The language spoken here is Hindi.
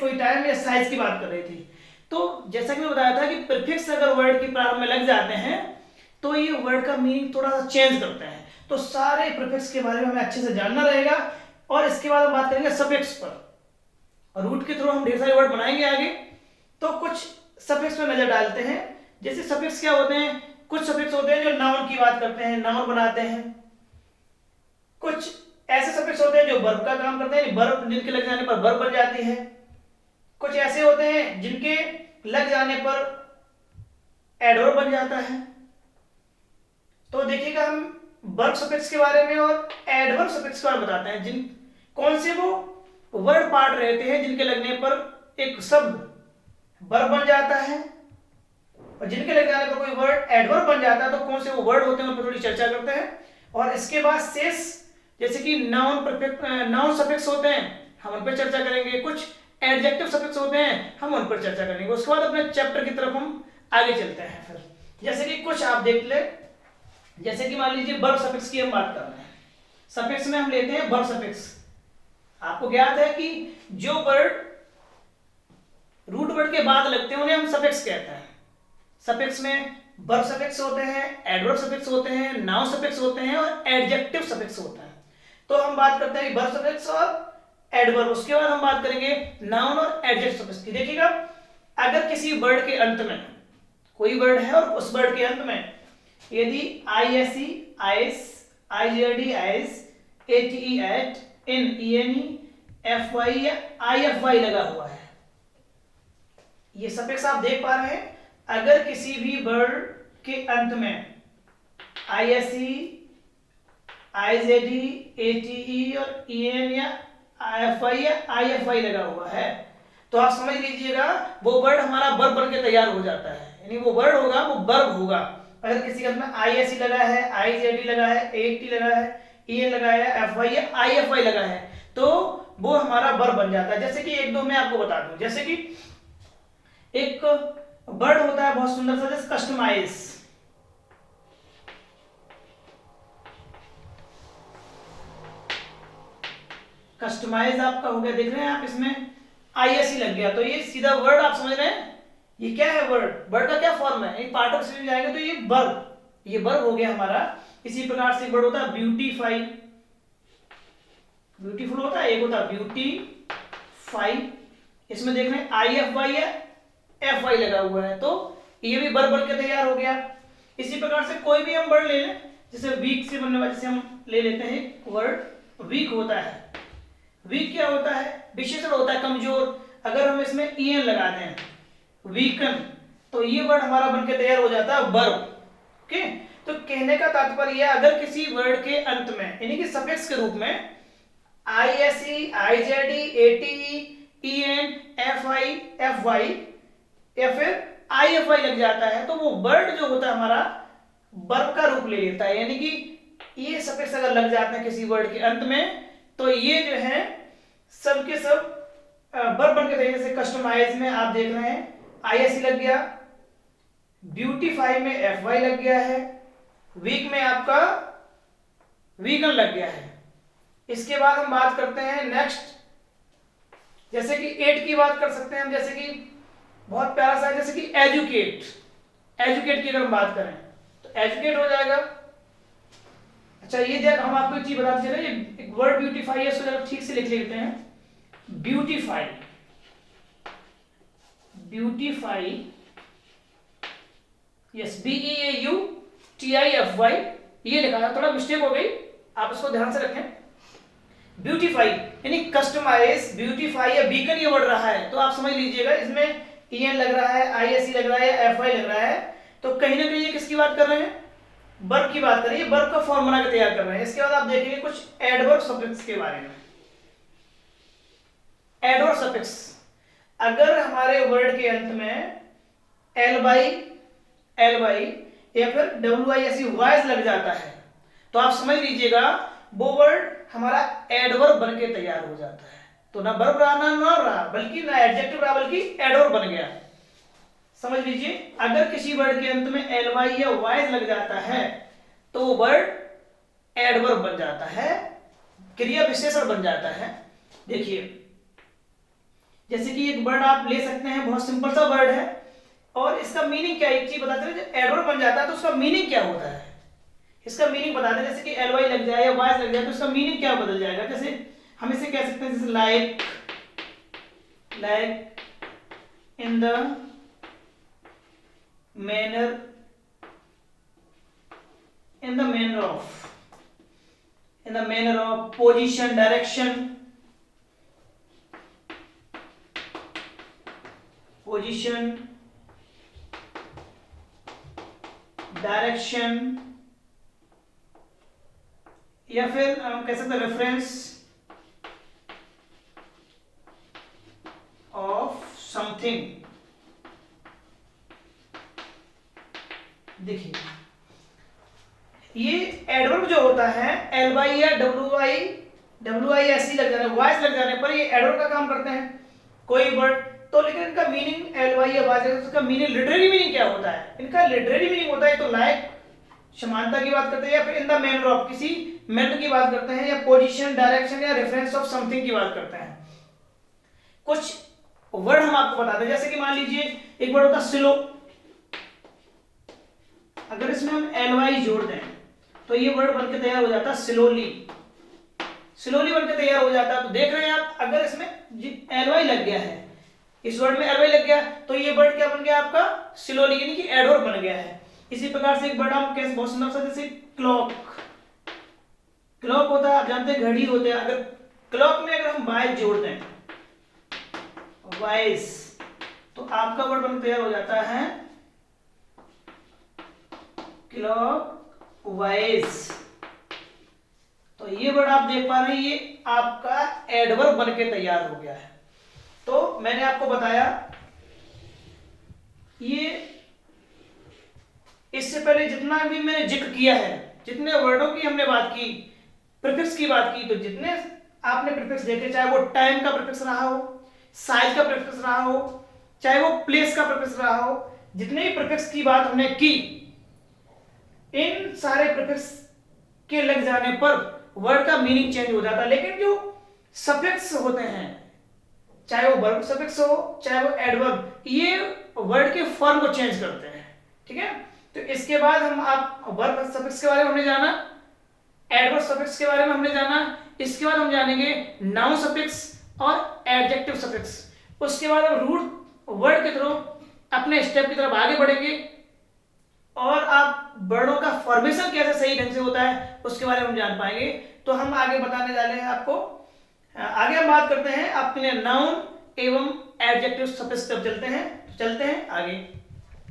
कोई टाइम या साइज की बात कर रही थी। तो जैसा कि मैं बताया था कि प्रीफिक्स अगर वर्ड की प्रारंभ में लग जाते हैं तो ये वर्ड का मीनिंग थोड़ा सा चेंज करते हैं। तो सारे प्रीफिक्स के बारे में हमें अच्छे से जानना रहेगा और इसके बाद हम बात करेंगे सफिक्स पर। रूट के थ्रू हम ढेर सारे वर्ड बनाएंगे आगे। तो कुछ सफिक्स पर नजर डालते हैं। जैसे सफिक्स क्या होते हैं, कुछ सफिक्स होते हैं जो नाउन की बात करते हैं, नाउन बनाते हैं। कुछ ऐसे सफिक्स होते हैं जो वर्ब का काम करते हैं, वर्ब जिनके लग जाने पर वर्ब बन जाती है। कुछ ऐसे होते हैं जिनके लग जाने पर एडवर्ब बन जाता है। तो देखिएगा हम वर्ब सफिक्स के बारे में और एडवर्ब सफिक्स के बारे में बताते हैं। जिन कौन से वो वर्ड पार्ट रहते हैं जिनके लगने पर एक शब्द वर्ब बन जाता है और जिनके लग जाने पर कोई वर्ड एडवर्ब बन जाता है। तो कौन से वो वर्ड होते हैं उन पर थोड़ी चर्चा करते हैं। और इसके बाद शेष जैसे कि नाउन सफिक्स होते हैं हम उन पर चर्चा करेंगे। कुछ एडजेक्टिव सफिक्स होते हैं हम उन पर चर्चा करेंगे। उसके बाद अपने चैप्टर की तरफ हम आगे चलते हैं। फिर जैसे कि कुछ आप देख ले, जैसे कि मान लीजिए वर्ब सफिक्स की हम बात कर रहे हैं। सफिक्स में हम लेते हैं वर्ब सफिक्स। आपको ज्ञात है कि जो वर्ड रूट वर्ड के बाद लगते हैं उन्हें हम सफिक्स कहते हैं। सफिक्स में वर्ब सफिक्स होते हैं, एडवर्ब सफिक्स होते हैं, नाउन सफिक्स होते हैं और एडजेक्टिव सफिक्स होता है। तो हम बात करते हैं वर्ब सफिक्स और एडवर्ब। उसके बाद हम बात करेंगे नाउन और एडजेक्टिव सफिक्स की। देखिएगा अगर किसी वर्ड के अंत में कोई वर्ड है और उस वर्ड के अंत में यदि ISE, IS, IJD, IS, ATE, AT, IN, ENE, FY या IFY लगा हुआ है, ये सफिक्स आप देख पा रहे हैं। अगर किसी भी वर्ड के अंत में ISE, IJD, ATE और EN या IFY या IFY लगा हुआ है तो आप समझ लीजिएगा वो वर्ड हमारा वर्ब बन के तैयार हो जाता है। यानी वो वर्ड होगा वो वर्ब होगा। अगर किसी के अंत में ISE लगा है, IJD लगा है, AT लगा है, EN लगा है, FY या IFY लगा है तो वो हमारा वर्ब बन जाता है। जैसे कि एक दो मैं आपको बता दूं, जैसे कि एक वर्ड होता है बहुत सुंदर सा, जैसे कस्टमाइज। कस्टमाइज आपका हो गया, देख रहे हैं आप, इसमें ISE लग गया तो ये सीधा वर्ड आप समझ रहे हैं ये क्या है, वर्ड। वर्ड का क्या फॉर्म है, एक पार्ट ऑफ स्पीच जाएगा तो ये वर्ब, ये वर्ब हो गया हमारा। इसी प्रकार से वर्ड होता है ब्यूटीफाई, ब्यूटीफुल होता है, एक होता है ब्यूटीफाई। इसमें देख रहे हैं IFY या FY लगा हुआ है तो ये भी वर्ब बन के तैयार हो गया। इसी प्रकार से कोई भी हम वर्ड ले लें, जैसे वीक से बनने वाले, जैसे हम ले लेते हैं वर्ड वीक होता है। वीक क्या होता है, विशेषण होता है कमजोर। अगर हम इसमें EN लगाते हैं वीकन तो ये वर्ड हमारा बनके तैयार हो जाता है वर्ब। ओके, तो कहने का तात्पर्य अगर किसी वर्ड के अंत में यानी कि सफिक्स के रूप में ISE, IJD, ATE, EN, FI, FY या फिर IFY लग जाता है तो वो वर्ड जो होता है हमारा वर्ब का रूप ले लेता है। यानी कि ये सफिक्स अगर लग जाते हैं किसी वर्ड के अंत में तो ये जो है सब के सब वर्ब बन के तैयार। जैसे कस्टमाइज में आप देख रहे हैं ISE लग गया, ब्यूटीफाई में FY लग गया है, वीक में आपका वीगन लग गया है। इसके बाद हम बात करते हैं नेक्स्ट, जैसे कि एट की बात कर सकते हैं हम, जैसे कि बहुत प्यारा सा है, जैसे कि एजुकेट। एजुकेट की अगर हम बात करें तो एजुकेट हो जाएगा। अच्छा ये देख हम आपको एक चीज बताते चले, एक वर्ड ब्यूटीफाई है, इसको जरा ठीक से लिख लेते हैं। ब्यूटीफाई, ब्यूटीफाई, यस, BEAUTIFY ये लिखा था, थोड़ा मिस्टेक हो गई, आप इसको ध्यान से रखें। ब्यूटीफाई यानी कस्टमाइज, ब्यूटीफाई या बीकन ये वर्ड रहा है तो आप समझ लीजिएगा इसमें EN लग रहा है, ISE लग रहा है या FY लग रहा है तो कहीं ना कहीं ये किसकी बात कर रहे हैं, वर्ब की बात कर रहे हैं, वर्ब का फॉर्म बना के तैयार कर रहे हैं। इसके बाद आप देखेंगे कुछ एडवर्ब सफिक्स के बारे में। एडवर्ब सफिक्स अगर हमारे वर्ड के अंत में LY या फिर WISE लग जाता है तो आप समझ लीजिएगा वो वर्ड हमारा एडवर्ब बन के तैयार हो जाता है। तो ना वर्ब रहा ना नाउन रहा, बल्कि ना एडजेक्टिव रहा, बल्कि एडवर्ब बन गया। समझ लीजिए अगर किसी वर्ड के अंत में LY या वाइज लग जाता है तो वो वर्ड एडवर्ब बन जाता है, क्रिया विशेषण बन जाता है। देखिए जैसे कि एक वर्ड आप ले सकते हैं, बहुत सिंपल सा वर्ड है और इसका मीनिंग क्या है, एक चीज बताते हैं, जब एडवर्ब बन जाता है तो उसका मीनिंग क्या होता है, इसका मीनिंग बताते हैं। जैसे कि एल वाई लग जाए या वाइस लग जाए तो इसका मीनिंग क्या बदल जाएगा। जैसे हम इसे कह सकते हैं, जैसे like, like in the manner, in the manner of, in the manner of, position, direction, position, direction, या फिर हम कह सकते हैं रेफरेंस ऑफ समथिंग। देखिए ये एडवर्ब जो होता है एल वाई या डब्ल्यू आई एस सी लग जाने, वॉइस लग जाने पर ये एडवर्ब का काम करते हैं कोई वर्ड तो, लेकिन इनका मीनिंग एल वाई या वॉइस, इसका मीनिंग लिटरेरी मीनिंग क्या होता है, इनका लिटरेरी मीनिंग होता है तो लाइक समानता की बात करते हैं, या फिर इन द मैनर ऑफ किसी मैनर की बात करते हैं, या पोजीशन, डायरेक्शन या रेफरेंस ऑफ समथिंग की बात करते हैं। कुछ वर्ड हम आपको बताते हैं, जैसे कि मान लीजिए एक वर्ड होता है स्लो, अगर इसमें हम एल वाई जोड़ दें तो ये वर्ड बनके तैयार हो जाता है स्लोली, स्लोली बनके तैयार हो जाता है। तो देख रहे हैं आप, अगर इसमें एल वाई लग गया है, इस वर्ड में एल वाई लग गया तो ये वर्ड क्या बन गया आपका स्लोली, यानी कि एडवर्ब बन गया है। इसी प्रकार से एक वर्ड हम कैसे बहुत सुंदर सा, जैसे क्लॉक, क्लॉक होता है आप जानते हैं घड़ी होते हैं, अगर क्लॉक में अगर हम वाइस जोड़ दें, वाइस, तो आपका वर्ड बन तैयार हो जाता है क्लॉक वाइज। तो ये वर्ड आप देख पा रहे हैं, ये आपका एडवर्ब बन के तैयार हो गया है। तो मैंने आपको बताया ये, इससे पहले जितना भी मैंने जिक्र किया है, जितने वर्डों की हमने बात की, प्रीफिक्स की बात की, तो जितने आपने प्रीफिक्स देखे, चाहे वो टाइम का प्रीफिक्स रहा हो, साइज का प्रीफिक्स रहा हो, चाहे वो प्लेस का प्रीफिक्स रहा हो, जितने भी प्रीफिक्स की बात हमने की, इन सारे प्रीफिक्स के लग जाने पर वर्ड का मीनिंग चेंज हो जाता है। लेकिन जो सफिक्स होते हैं, चाहे वो वर्ब सफिक्स हो चाहे वो एडवर्ब, ये वर्ड के फॉर्म को चेंज करते हैं। ठीक है, तो इसके बाद हम आप वर्ब सफिक्स के बारे में हमने जाना, एडवर्ब सफिक्स के बारे में हमने जाना, इसके बाद हम जानेंगे नाउन सफिक्स और एडजेक्टिव सफिक्स। उसके बाद हम रूट वर्ड के थ्रू अपने स्टेप की तरफ आगे बढ़ेंगे और आप वर्डों का फॉर्मेशन कैसे सही ढंग से होता है उसके बारे में हम जान पाएंगे। तो हम आगे बताने जा रहे हैं आपको, आगे हम बात करते हैं आपके लिए नाउन एवं एडजेक्टिव सफिक्स, तब चलते हैं आगे।